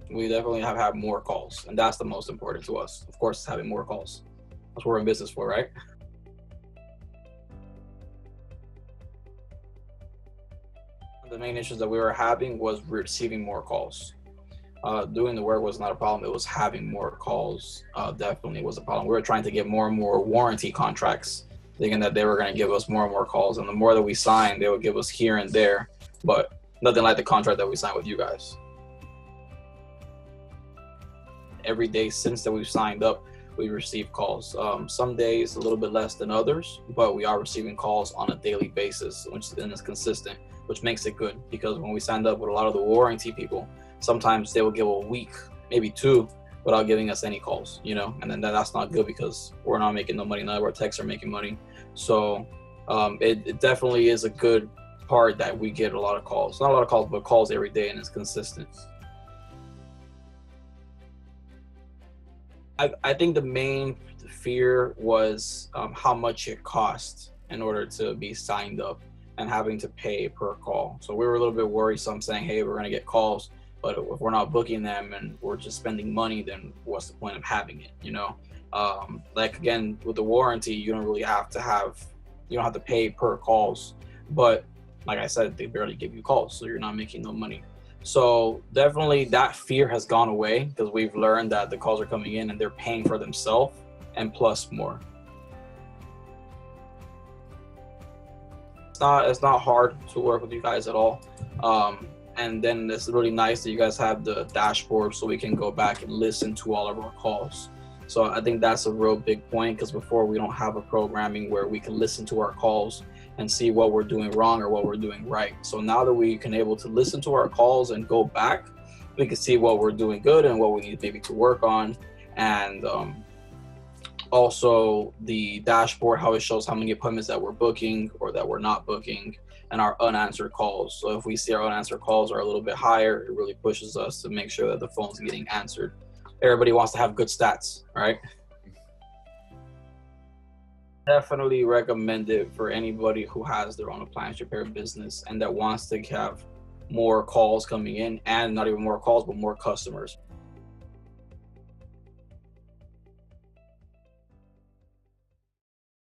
We definitely have had more calls, and that's the most important to us. Of course, having more calls. That's what we're in business for, right? The main issues that we were having was receiving more calls. Doing the work was not a problem. It was having more calls definitely was a problem. We were trying to get more and more warranty contracts, thinking that they were going to give us more and more calls. And the more that we signed, they would give us here and there, but nothing like the contract that we signed with you guys. Every day since that we've signed up, we receive calls. Some days a little bit less than others, but we are receiving calls on a daily basis, which then is consistent, which makes it good. Because when we signed up with a lot of the warranty people, sometimes they will give a week, maybe two, without giving us any calls, you know, and then that's not good because we're not making no money. None of our techs are making money. So it definitely is a good part that we get a lot of calls. Not a lot of calls, but calls every day, and it's consistent. I think the main fear was how much it cost in order to be signed up and having to pay per call. So we were a little bit worried. So I'm saying, hey, we're going to get calls, but if we're not booking them and we're just spending money, then what's the point of having it? You know, like again, with the warranty, you don't really have to have, you don't have to pay per calls. But like I said, they barely give you calls, so you're not making no money. So definitely that fear has gone away because we've learned that the calls are coming in and they're paying for themselves and plus more. It's not hard to work with you guys at all. And then it's really nice that you guys have the dashboard so we can go back and listen to all of our calls. So I think that's a real big point because before we don't have a programming where we can listen to our calls and see what we're doing wrong or what we're doing right. So now that we can able to listen to our calls and go back, we can see what we're doing good and what we need maybe to work on. And also the dashboard, how it shows how many appointments that we're booking or that we're not booking and our unanswered calls. So if we see our unanswered calls are a little bit higher, it really pushes us to make sure that the phone's getting answered. Everybody wants to have good stats, right? Definitely recommend it for anybody who has their own appliance repair business and that wants to have more calls coming in, and not even more calls, but more customers.